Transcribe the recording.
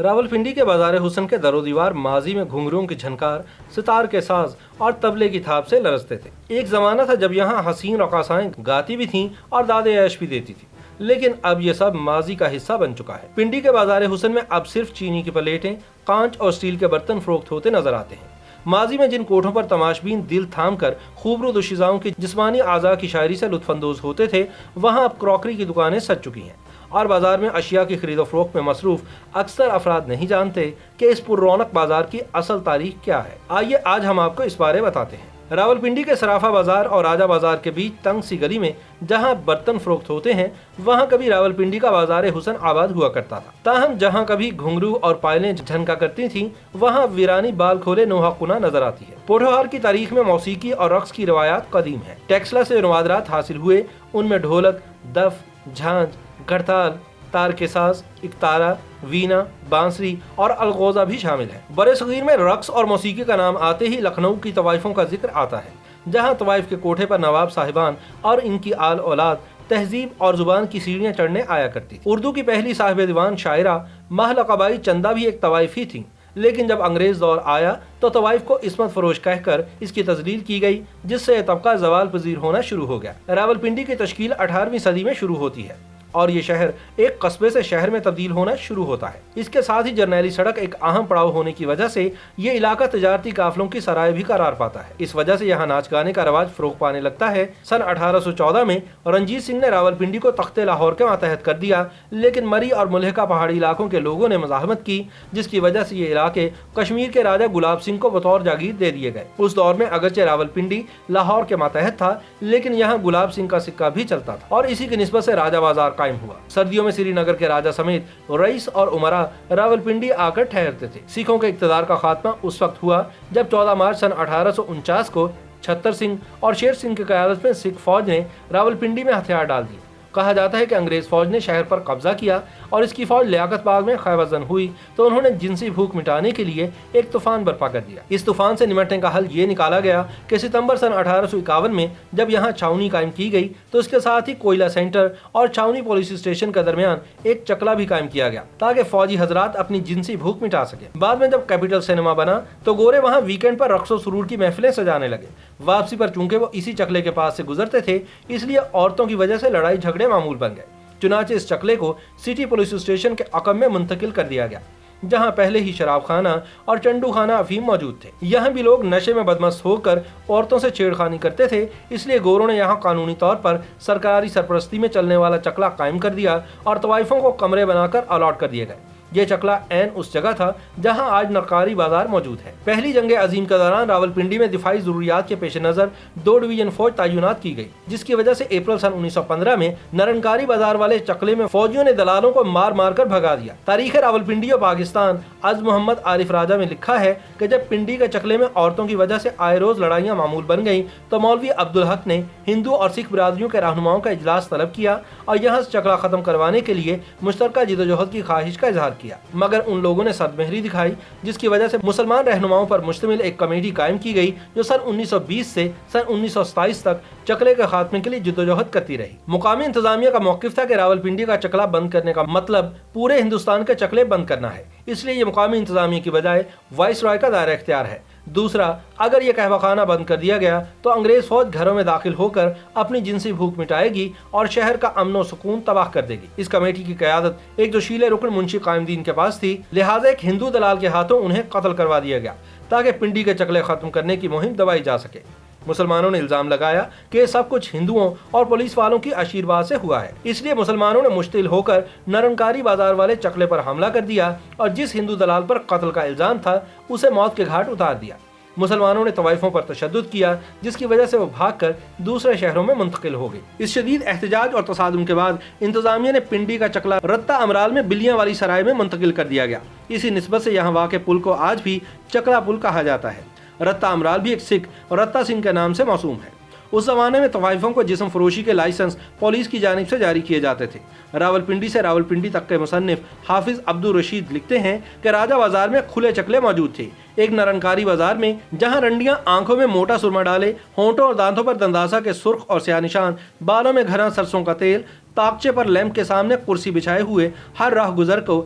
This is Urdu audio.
راولپنڈی کے بازار حسن کے در و دیوار ماضی میں گھنگروؤں کی جھنکار، ستار کے ساز اور طبلے کی تھاپ سے لرزتے تھے۔ ایک زمانہ تھا جب یہاں حسین رقاصائیں گاتی بھی تھیں اور داد عیش بھی دیتی تھیں، لیکن اب یہ سب ماضی کا حصہ بن چکا ہے۔ پنڈی کے بازار حسن میں اب صرف چینی کی پلیٹیں، کانچ اور اسٹیل کے برتن فروخت ہوتے نظر آتے ہیں۔ ماضی میں جن کوٹھوں پر تماشبین دل تھام کر خوبرو دوشیزاؤں کی جسمانی اعضاء کی شاعری سے لطف اندوز ہوتے تھے، وہاں اب کراکری کی دکانیں سج چکی ہیں، اور بازار میں اشیاء کی خرید و فروخت میں مصروف اکثر افراد نہیں جانتے کہ اس پر رونق بازار کی اصل تاریخ کیا ہے۔ آئیے آج ہم آپ کو اس بارے بتاتے ہیں۔ راولپنڈی کے سرافہ بازار اور راجہ بازار کے بیچ تنگ سی گلی میں جہاں برتن فروخت ہوتے ہیں، وہاں کبھی راولپنڈی کا بازار حسن آباد ہوا کرتا تھا۔ تاہم جہاں کبھی گھنگرو اور پائلیں جھنکا کرتی تھیں، وہاں ویرانی بال کھولے نوحہ کناں نظر آتی ہے۔ پوٹھوہار کی تاریخ میں موسیقی اور رقص کی روایات قدیم ہیں۔ ٹیکسلا سے نوادرات حاصل ہوئے، ان میں ڈھولک، دف، جھانجھ، گھڑتال، تار کے ساز، اکتارا، وینا، بانسری اور الغوزہ بھی شامل ہیں۔ برے صغیر میں رقص اور موسیقی کا نام آتے ہی لکھنؤ کی طوائفوں کا ذکر آتا ہے، جہاں طوائف کے کوٹھے پر نواب صاحبان اور ان کی آل اولاد تہذیب اور زبان کی سیڑھیاں چڑھنے آیا کرتی تھی۔ اردو کی پہلی صاحب دیوان شاعرہ ماہ لقبائی چندہ بھی ایک طوائف ہی تھیں، لیکن جب انگریز دور آیا تو طوائف کو عصمت فروش کہہ کر اس کی تذلیل کی گئی، جس سے یہ طبقہ زوال پذیر ہونا شروع ہو گیا۔ راولپنڈی کی تشکیل 18ویں صدی میں شروع ہوتی ہے اور یہ شہر ایک قصبے سے شہر میں تبدیل ہونا شروع ہوتا ہے۔ اس کے ساتھ ہی جرنیلی سڑک ایک اہم پڑاؤ ہونے کی وجہ سے یہ علاقہ تجارتی قافلوں کی سرائے بھی قرار پاتا ہے۔ اس وجہ سے یہاں ناچ گانے کا رواج فروغ پانے لگتا ہے۔ سن 1814 میں رنجیت سنگھ نے راولپنڈی کو تخت لاہور کے ماتحت کر دیا، لیکن مری اور ملحقہ پہاڑی علاقوں کے لوگوں نے مزاحمت کی، جس کی وجہ سے یہ علاقے کشمیر کے راجہ گلاب سنگھ کو بطور جاگیر دے دیے گئے۔ اس دور میں اگرچہ راولپنڈی لاہور کے ماتحت تھا، لیکن یہاں گلاب سنگھ کا سکہ بھی چلتا تھا اور اسی کی نسبت سے راجہ بازار قائم ہوا۔ سردیوں میں سری نگر کے راجہ سمیت رئیس اور امراء راولپنڈی آ کر ٹھہرتے تھے۔ سکھوں کے اقتدار کا خاتمہ اس وقت ہوا جب 14 مارچ سن 1849 کو چھتر سنگھ اور شیر سنگھ کی قیادت میں سکھ فوج نے راولپنڈی میں ہتھیار ڈال دیے۔ کہا جاتا ہے کہ انگریز فوج نے شہر پر قبضہ کیا اور اس کی فوج لیاقت باغ میں خیمہ زن ہوئی تو انہوں نے جنسی بھوک مٹانے کے لیے ایک طوفان برپا کر دیا۔ اس طوفان سے نمٹنے کا حل یہ نکالا گیا کہ ستمبر سن 1851 میں جب یہاں چھاؤنی قائم کی گئی تو اس کے ساتھ ہی کوئلہ سینٹر اور چھاؤنی پولیس اسٹیشن کے درمیان ایک چکلا بھی قائم کیا گیا تاکہ فوجی حضرات اپنی جنسی بھوک مٹا سکیں۔ بعد میں جب کیپٹل سنیما بنا تو گورے وہاں ویکینڈ پر رقص و سرور کی محفلیں سجانے لگے۔ واپسی پر چونکہ وہ اسی چکلے کے پاس سے گزرتے تھے، اس لیے عورتوں کی وجہ سے لڑائی جھگڑے معمول بن گئے۔ چنانچہ اس چکلے کو سٹی پولیس اسٹیشن کے عقب میں منتقل کر دیا گیا، جہاں پہلے ہی شراب خانہ اور چنڈو خانہ افیم موجود تھے۔ یہاں بھی لوگ نشے میں بدمست ہو کر عورتوں سے چھیڑخانی کرتے تھے، اس لیے گوروں نے یہاں قانونی طور پر سرکاری سرپرستی میں چلنے والا چکلا قائم کر دیا اور طوائفوں کو کمرے بنا کر الاٹ کر دیے گئے۔ یہ چکلا عین اس جگہ تھا جہاں آج نرکاری بازار موجود ہے۔ پہلی جنگ عظیم کے دوران راولپنڈی میں دفاعی ضروریات کے پیش نظر 2 ڈویژن فوج تعینات کی گئی، جس کی وجہ سے اپریل سن 1915 میں نرنکاری بازار والے چکلے میں فوجیوں نے دلالوں کو مار مار کر بھگا دیا۔ تاریخ راولپنڈی اور پاکستان از محمد عارف راجہ میں لکھا ہے کہ جب پنڈی کے چکلے میں عورتوں کی وجہ سے آئے روز لڑائیاں معمول بن گئیں تو مولوی عبدالحق نے ہندو اور سکھ برادریوں کے رہنماؤں کا اجلاس طلب کیا اور یہاں سے چکلا ختم کروانے کے لیے مشترکہ جدوجہد کی خواہش کا اظہار کیا، مگر ان لوگوں نے سرمہری دکھائی، جس کی وجہ سے مسلمان رہنماؤں پر مشتمل ایک کمیٹی قائم کی گئی جو سن 1920 سے سن 1927 تک چکلے کے خاتمے کے لیے جدوجہد کرتی رہی۔ مقامی انتظامیہ کا موقف تھا کہ راولپنڈی کا چکلا بند کرنے کا مطلب پورے ہندوستان کے چکلے بند کرنا ہے، اس لیے یہ مقامی انتظامیہ کی بجائے وائس رائے کا دائرہ اختیار ہے۔ دوسرا، اگر یہ قہوہ خانہ بند کر دیا گیا تو انگریز فوج گھروں میں داخل ہو کر اپنی جنسی بھوک مٹائے گی اور شہر کا امن و سکون تباہ کر دے گی۔ اس کمیٹی کی قیادت ایک جوشیلے رکن منشی قائم دین کے پاس تھی، لہٰذا ایک ہندو دلال کے ہاتھوں انہیں قتل کروا دیا گیا تاکہ پنڈی کے چکلے ختم کرنے کی مہم دبائی جا سکے۔ مسلمانوں نے الزام لگایا کہ یہ سب کچھ ہندوؤں اور پولیس والوں کی آشیرواد سے ہوا ہے، اس لیے مسلمانوں نے مشتعل ہو کر نرنکاری بازار والے چکلے پر حملہ کر دیا اور جس ہندو دلال پر قتل کا الزام تھا اسے موت کے گھاٹ اتار دیا۔ مسلمانوں نے طوائفوں پر تشدد کیا، جس کی وجہ سے وہ بھاگ کر دوسرے شہروں میں منتقل ہو گئی۔ اس شدید احتجاج اور تصادم کے بعد انتظامیہ نے پنڈی کا چکلا رتہ امرال میں بلیاں والی سرائے میں منتقل کر دیا گیا۔ اسی نسبت سے یہاں واقع پل کو آج بھی چکلا پل کہا جاتا ہے۔ رتہ امرال بھی ایک سکھ رتہ سنگھ کے نام سے موسوم ہے۔ اس زمانے میں طوائفوں کو جسم فروشی کے لائسنس پولیس کی جانب سے جاری کیے جاتے تھے۔ راولپنڈی سے راولپنڈی تک کے مصنف حافظ عبدالرشید لکھتے ہیں کہ راجہ بازار میں کھلے چکلے موجود تھے۔ ایک نرنکاری بازار میں جہاں رنڈیاں آنکھوں میں موٹا سرما ڈالے، ہونٹوں اور دانتوں پر دنداسا کے سرخ اور سیاہ نشان، بالوں میں گھنا سرسوں کا تیل، تاقچے پر لیمپ کے سامنے کرسی بچھائے ہوئے ہر راہ گزر کو